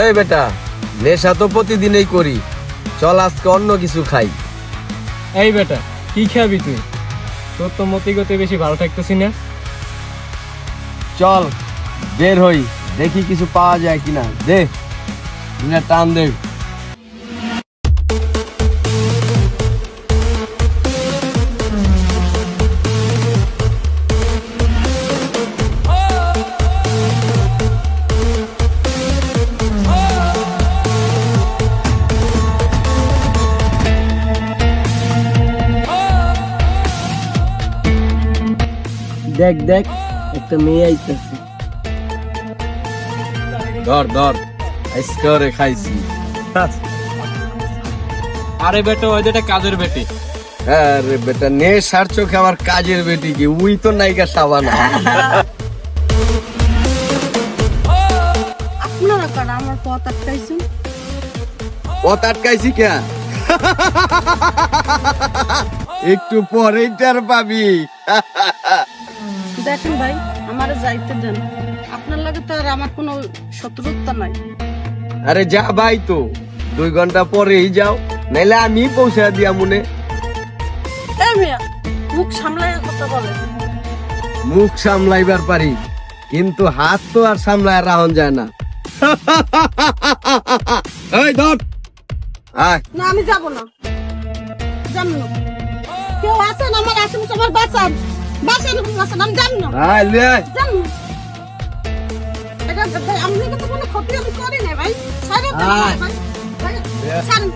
এই বেটা, নেশা তো প্রতিদিনই করি, চল আজকে অন্য কিছু খাই। এই বেটা, কি খাবি তুই? তোর তো মতি গতি বেশি ভালো থাকতেছি না। চল বের হই, দেখি কিছু পাওয়া যায় কিনা। দে টান দে। দেখ দেখ, একটা মেয়ে আইতেছে। ধর ধর, আইসকে খাইছি। আরে বেটা, ওই যেটা কাজের বেটি। আরে বেটা, নেশার চোখে আমার কাজের বেটি কি? উই তো নায়িকা সাবানা। আপনারা কারা আমার পথ আটকাইছেন? পথ আটকাইছি কে? একটু পরেই টের পাবি। দেখেন ভাই, আমারে যাইতে দেন। আপনার লাগে তো আর আমার কোনো শত্রুতা নাই। আরে যা ভাই, তো 2 ঘন্টা পরেই যাও, নাইলে আমি পৌঁছা দিয়া মনে। এই মিয়া, মুখ সামলাইয়া কথা বলে। মুখ সামলাইবার পারি, কিন্তু হাত তো আর সামলায় রাহন যায় না। এই ধর, আয়। না, আমি যাব না। যাব না। কেউ আছেন আমার আশেপাশে, আমার বাঁচান। বাঁচান, বাঁচান, আমি যাব না। আয় লে আয়। যাব না। এটা ভাই, আমি কিন্তু কোনো ক্ষতি আমি করি না ভাই। ছাড়েন তো ভাই। ভাই, ছাড়েন।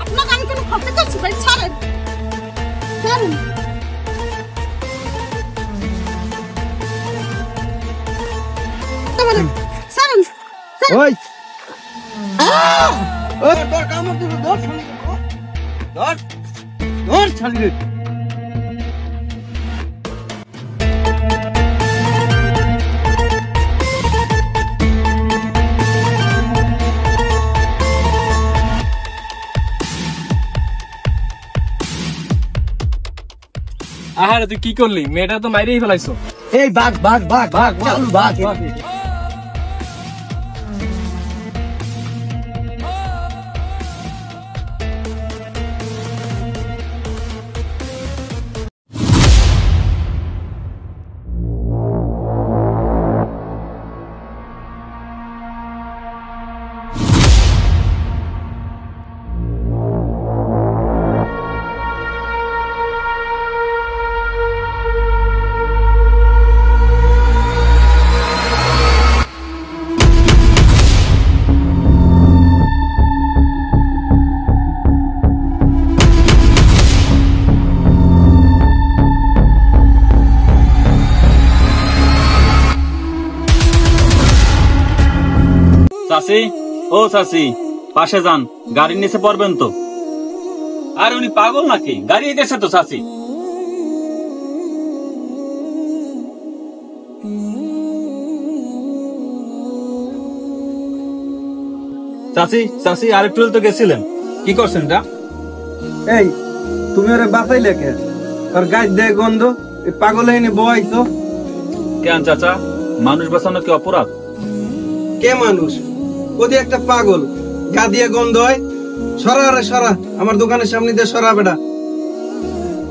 আপনাকে আমি কোনো ক্ষতি করছি ভাই, ছাড়েন। ছাড়েন। ছাড়েন। ছাড়েন। ওই ওই তোর কামড় দিল, ধর ছাড়ি, ধর ধর ছাড়ি রে। আহারে, তুই কি করলি? মেয়েটা তো মাইরেই ফেলাইছো। এই ভাগ ভাগ ভাগ ভাগ চালু ভাগ। চাচি, ও চাচি, পাশে যান, গাড়ির নিচে পড়বেন তো। আর উনি পাগল নাকি? গাড়ি গেছে তো চাচি। চাচি চাচি, আরেকটু তো গেছিলেন, কি করছেন এটা? এই, তুমি ওরে বাঁচাইলে কে? ওর গাছ দেয় গন্ধ, পাগল হয়নি বয়াইছো। কেন চাচা, মানুষ বাঁচানো কি অপরাধ? কে মানুষ? ওদি একটা পাগল, গা দিয়ে গন্ধ হয়। সরা রে সরা, আমার দোকানের সামনে দিয়ে সরা বেটা।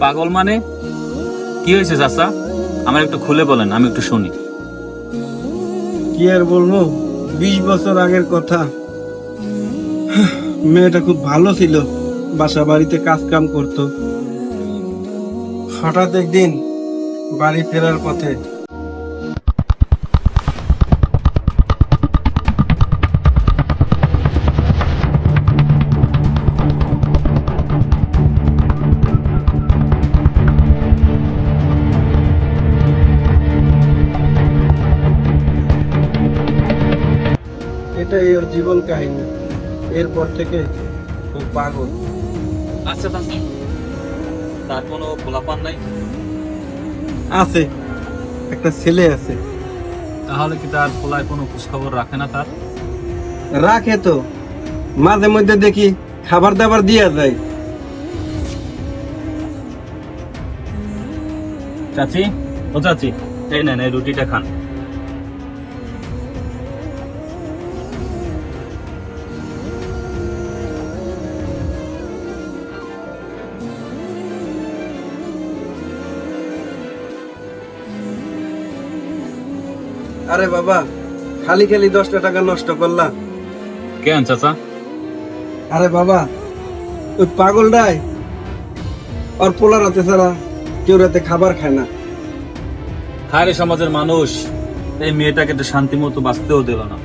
পাগল মানে কি হয়েছে চাচা? আমার একটু খুলে বলেন, আমি একটু শুনি। কি আর বলবো, 20 বছর আগের কথা। মেয়েটা খুব ভালো ছিল, বাসা বাড়িতে কাজ কাম করতো। হঠাৎ একদিন বাড়ি ফেরার পথে এটাই ওর জীবন কাহিনী। এরপর থেকে খুব পাগল। আচ্ছা চাচা, তার কোনো পোলাপান নাই? আছে, একটা ছেলে আছে। তাহলে কি তার পোলায় কোনো খোঁজখবর রাখে না? তার রাখে তো, মাঝে মধ্যে দেখি খাবার দাবার দিয়া যায়। চাচি, ও চাচি, এই নেন, এই রুটিটা খান। আরে বাবা, খালি খালি 10টা টাকা নষ্ট করলা। কেন চাচা? আরে বাবা, ওই পাগলটাই আর পোলা রাতে ছাড়া কেউ রাতে খাবার খায় না। হায় রে সমাজের মানুষ, এই মেয়েটাকে একটু শান্তি মতো বাঁচতেও দিল না।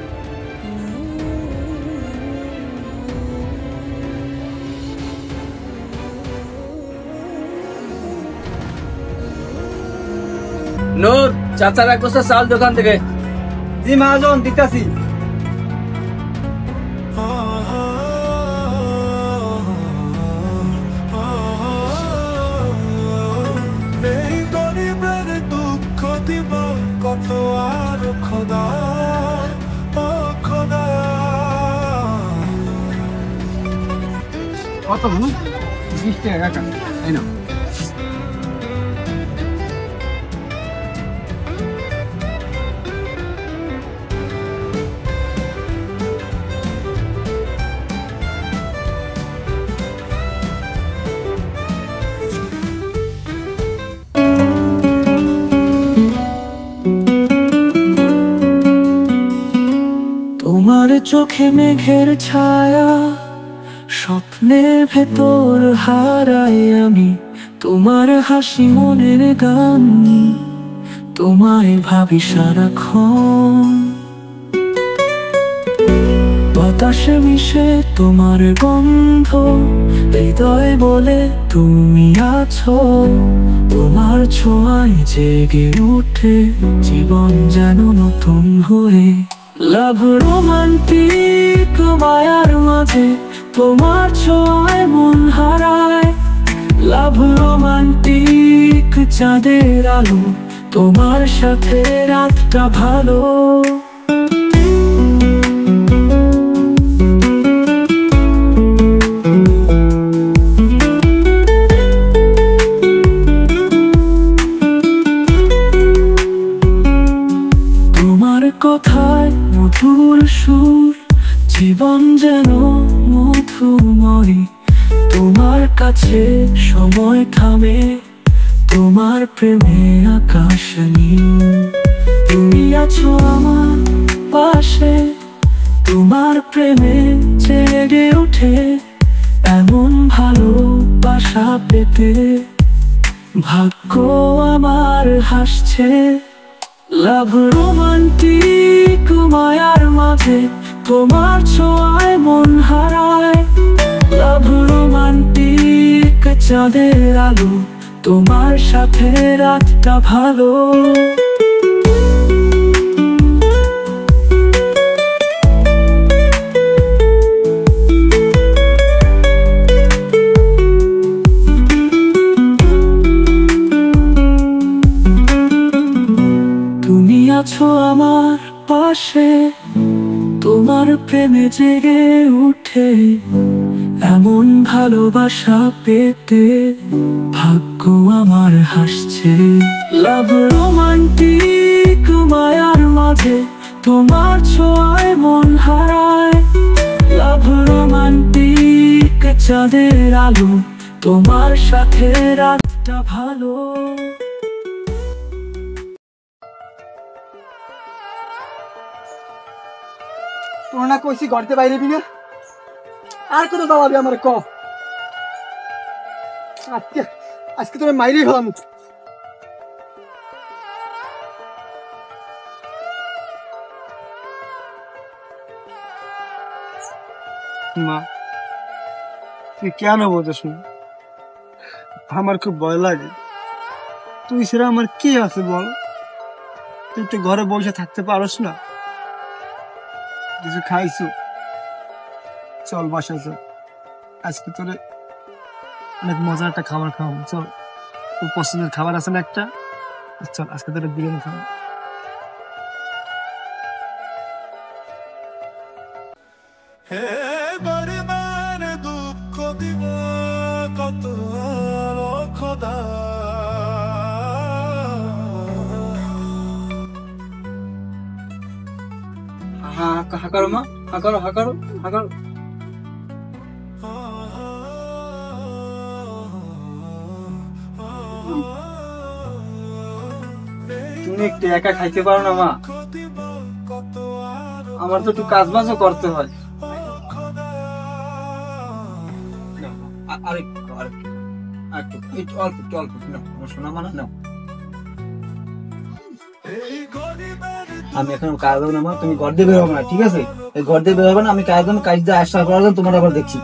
নূর, চাচার এক বস্তা চাল দোকান থেকে। জি মহাজন, দিতাছি। এই গরিবের দুঃখ দিব কত আর খোদা, ও খোদা। কত 20 টাকা কাকা, এই নাও। তোমার চোখে মেঘের ছায়া, স্বপ্নের ভেতর হারাই আমি। তোমার হাসি মনের গান, তোমায় ভাবি সারাক্ষণ। বাতাসে মিশে তোমার গন্ধ, হৃদয় বলে তুমি আছো। তোমার ছোঁয়ায় জেগে উঠে জীবন যেন নতুন হয়ে। লাভ রোমান্টিক মায়ার মাঝে তোমার ছোঁয়ায় মন হারায়। লাভ রোমান্টিক চাঁদের আলো, তোমার সাথে রাতটা ভালো। তোমার কথায় মধুর সুর, জীবন যেন মধুময়। তোমার কাছে সময় থামে, তোমার প্রেমে আকাশ নীল। তুমি আছো আমার পাশে, তোমার প্রেমে জেগে ওঠে। এমন ভালোবাসা পেতে ভাগ্য আমার হাসছে। লাভ রোমান্টিক মায়ার মাঝে তোমার ছোঁয়ায় মন হারায়। লাভ রোমান্টিক চাঁদের আলো, তোমার সাথে রাতটা ভালো। তুমি আছো আমার পাশে, তোমার প্রেমে জেগে উঠে। এমন ভালোবাসা পেতে ভাগ্য আমার হাসছে। লাভ রোমান্টিক মায়ার মাঝে তোমার ছোঁয়ায় মন হারায়। লাভ রোমান্টিক চাঁদের আলো, তোমার সাথে রাতটা ভালো। তোর না কইছি ঘরতে বাইরে বিনা, আর কত দাওয়াবি আমার ক। আজকে আজকে তোর মাইরি হলাম। মা, তুই কেন বলছিস না? আমার খুব ভয় লাগে। তুই সেরা আমার কি আছে বল? তুই তো ঘরে বসে থাকতে পারস না। কিছু খাইছো? চল বাসা চল, আজকে তোরে অনেক মজার একটা খাবার খাওয়াবো। চল, তোর পছন্দের খাবার আছে না একটা? চল আজকে তোরে বিরিয়ানি খাওয়াবো। হে গরিবের দুঃখ দিব কত খোদা। হাকারো মা, হাকারো হাকারো হাকারো। তুমি একটু একা খাইতে পারো না মা? আমার তো একটু কাজ বাজও করতে হয়। আমি এখন কাজ দেবো না মা, তুমি ঘর দিয়ে বেরোবো না, ঠিক আছে? এই ঘর দিয়ে বেরোবে না, আমি কাজ দেবো, কাজ দিয়ে আসা করার জন্য তোমার আবার দেখছি।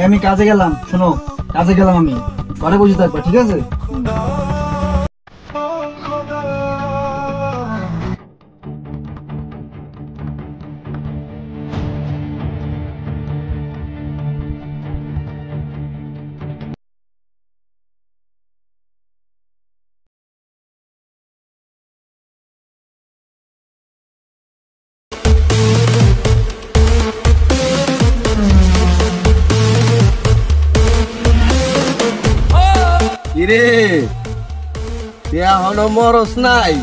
আমি কাজে গেলাম, শোনো, কাজে গেলাম, আমি ঘরে বসে থাকবা, ঠিক আছে? কিরে তুই এখনো মরস নাই?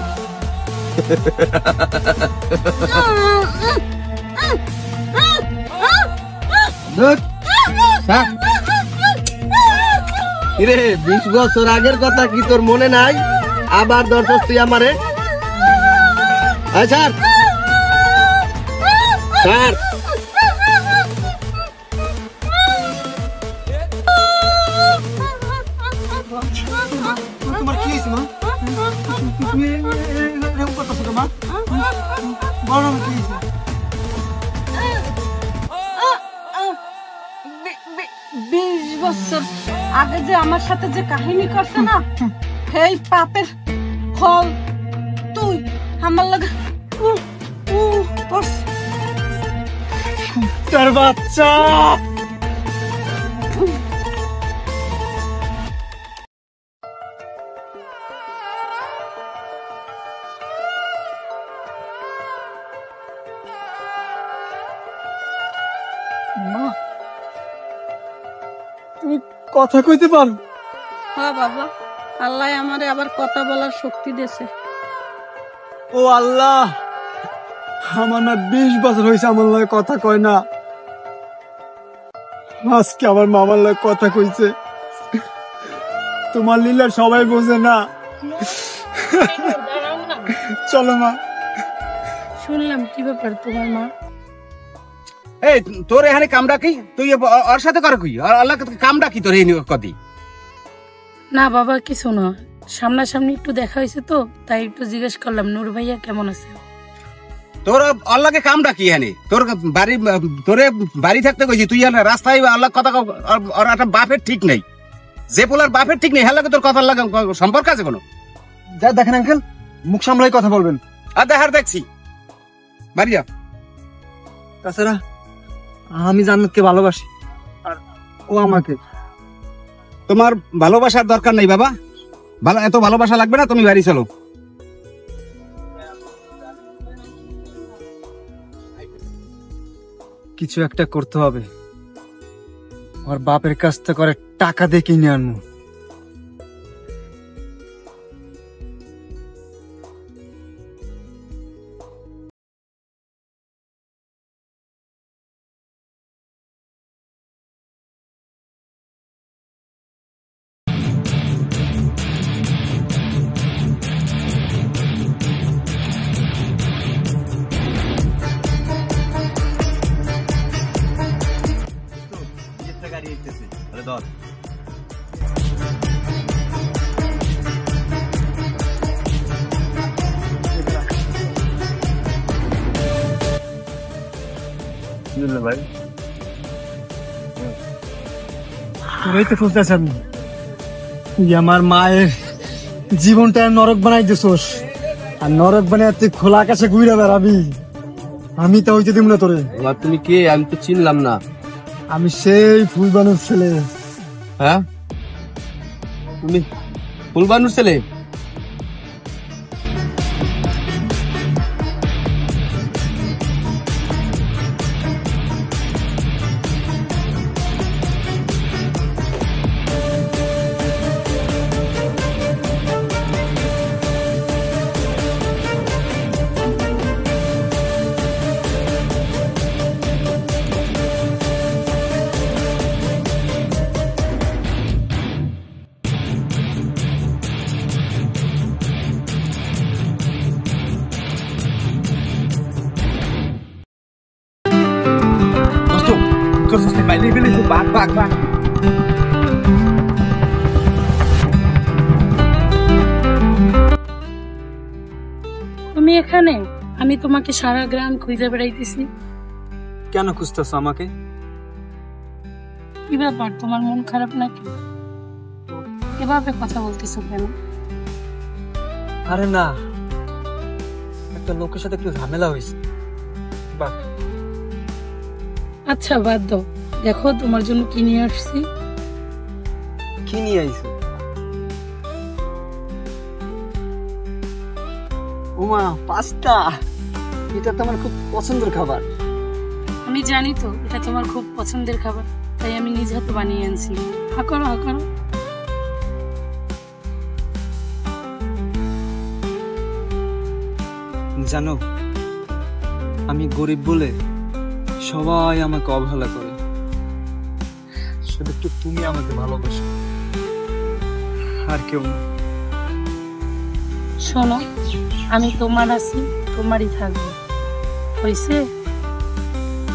কিরে 20 বছর আগের কথা কি তোর মনে নাই? আবার দর্শস তুই আমারে? স্যার স্যার তোমার কি হয়েছে মা? তুমি এরকম করতেছো কেন মা? বলো না কি হয়েছে? 20 বছর আগে যে আমার সাথে যে কাহিনী করছে না, সেই পাপের ফল তুই আমার লাগে তার বাচ্চা। তুমি কথা কইতে পারো? হ্যাঁ বাবা, আল্লাহ আমারে আবার কথা বলার শক্তি দিয়েছে। ও আল্লাহ, আমার না 20 বছর হয়েছে আমার লগে কথা কয় না, আজকে আমার মামার লগে কথা কইছে। তোমার লীলা সবাই বোঝে না। চলো মা। শুনলাম কি ব্যাপার তোমার মা? এই তোর এখানে কামটা কি? তুই ওর সাথে কর কি? আর আল্লাহ কামটা কি তোর এই কদি? না বাবা কিছু না, সামনাসামনি একটু দেখা হয়েছে তো তাই একটু জিজ্ঞেস করলাম নূর ভাইয়া কেমন আছে। তোর আল্লাহকে কামটা কি এখানে? তোর বাড়ি, তোরে বাড়ি থাকতে কইছি, তুই রাস্তায় আল্লাহ কথা আর একটা বাপের ঠিক নেই, যে পোলার বাপের ঠিক নেই, হ্যাঁ তোর কথা লাগে সম্পর্ক আছে কোনো? যা দেখেন আঙ্কেল, মুখ সামলাই কথা বলবেন। আর দেখার দেখছি, বাড়ি যা। তাছাড়া আমি জান্নাতকে ভালোবাসি আর ও আমাকে। তোমার ভালোবাসার দরকার নেই বাবা, এত ভালোবাসা লাগবে না, তুমি বাড়ি চলো। কিছু একটা করতে হবে, ওর বাপের কাছ থেকে করে টাকা দিয়ে কিনে আনবো। ভাই তোরাই তো খুঁজতেছেন, আমার মায়ের জীবনটা নরক বানাই দিছোস, আর নরক বানাই তুই খোলা আকাশে ঘুরে বেড়াবি। আমি তো হইতে দিব না তোরে। তুমি কে? আমি তো চিনলাম না। আমি সেই ফুলবানুর ছেলে। হ্যাঁ, তুমি ফুলবানুর ছেলে? ভাগ ভাগ ভাগ। তুমি এখানে? আমি তোমাকে সারা গ্রাম খুঁজে বেড়াইতেছি। কেন খুঁজতেছ আমাকে? কি ব্যাপার, তোমার মন খারাপ নাকি? এভাবে কথা বলতেছো কেন? আরে না, একটা লোকের সাথে একটু ঝামেলা হয়েছে। বাহ, আচ্ছা বাদ দাও, দেখো তোমার জন্য কি নিয়ে আসছি। কি নিয়ে আইছে? উমা, পাস্তা! এটা তো আমার খুব পছন্দের খাবার। আমি জানি তো এটা তোমার খুব পছন্দের খাবার, তাই আমি নিজ হাতে বানিয়ে আনছি। হা করো, হা করো। জানো, আমি গরিব বলে সবাই আমাকে অবহেলা করে, শুধু একটু তুমি আমাকে ভালোবাসো, আর কেউ না। শোনো, আমি তোমার আছি, তোমারই থাকবো। হইছে?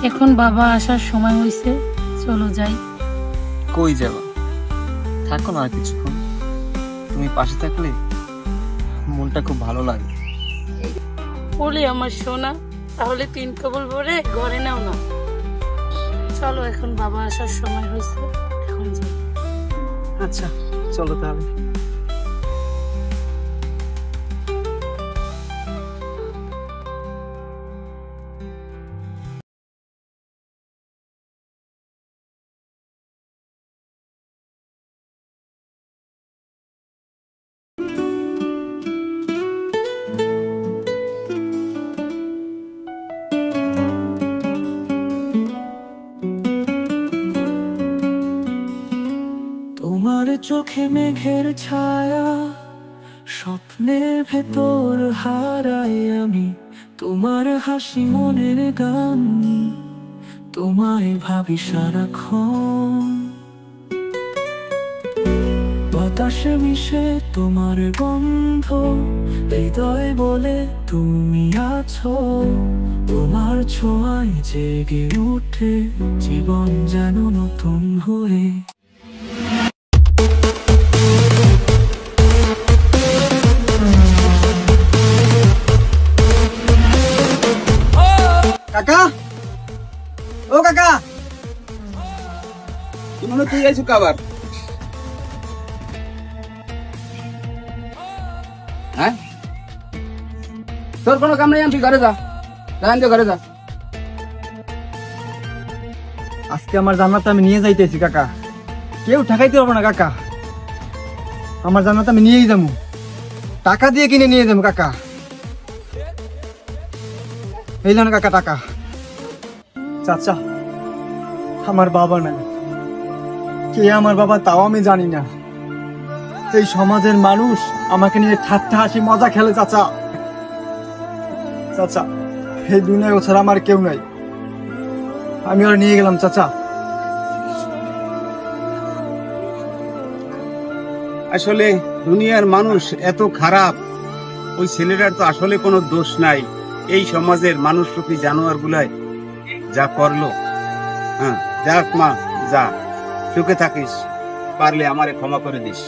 এখন বাবা আসার সময় হইছে, চলো যাই। কই যাবা? থাকো না আর কিছুক্ষণ, তুমি পাশে থাকলে মনটা খুব ভালো লাগে। বলি আমার সোনা, তাহলে 3 কবল ভরে ঘরে নাও না। চলো, এখন বাবা আসার সময় হয়েছে, এখন যাই। আচ্ছা চলো তাহলে। তোমার চোখে মেঘের ছায়া, স্বপ্নের ভেতর হারাই আমি। তোমার হাসি মনের গান, তোমায় ভাবি সারাক্ষণ। বাতাসে মিশে তোমার গন্ধ, হৃদয় বলে তুমি আছো। তোমার ছোঁয়ায় জেগে উঠে জীবন যেন নতুন হয়ে। কাকা, ও কাকা! কি মনে তুই আইছু কাবার? হ্যাঁ, তোর কোনো কাম নাই, তুই ঘরে যা, ঘরে যা। আজকে আমার জান্নাতে আমি নিয়ে যাইতেছি কাকা, কেউ ঠেকাইতে পারবো না কাকা। আমার জান্নাত আমি নিয়েই যাবো, টাকা দিয়ে কিনে নিয়ে যাবো কাকা। এই না কাকা টাকা। চাচা, আমার বাবা নাই, কে আমার বাবা তাও আমি জানি না। এই সমাজের মানুষ আমাকে নিয়ে ঠাট্টা হাসি মজা খেলে চাচা। চাচা, এই দুনিয়ায় ও ছাড়া আমার কেউ নাই, আমি ওরা নিয়ে গেলাম চাচা। আসলে দুনিয়ার মানুষ এত খারাপ, ওই ছেলেটার তো আসলে কোনো দোষ নাই। এই সমাজের মানুষ রূপী জানোয়ার গুলাই যা করলো। হ্যাঁ, যাক মা, যা, সুখে থাকিস, পারলে আমারে ক্ষমা করে দিস।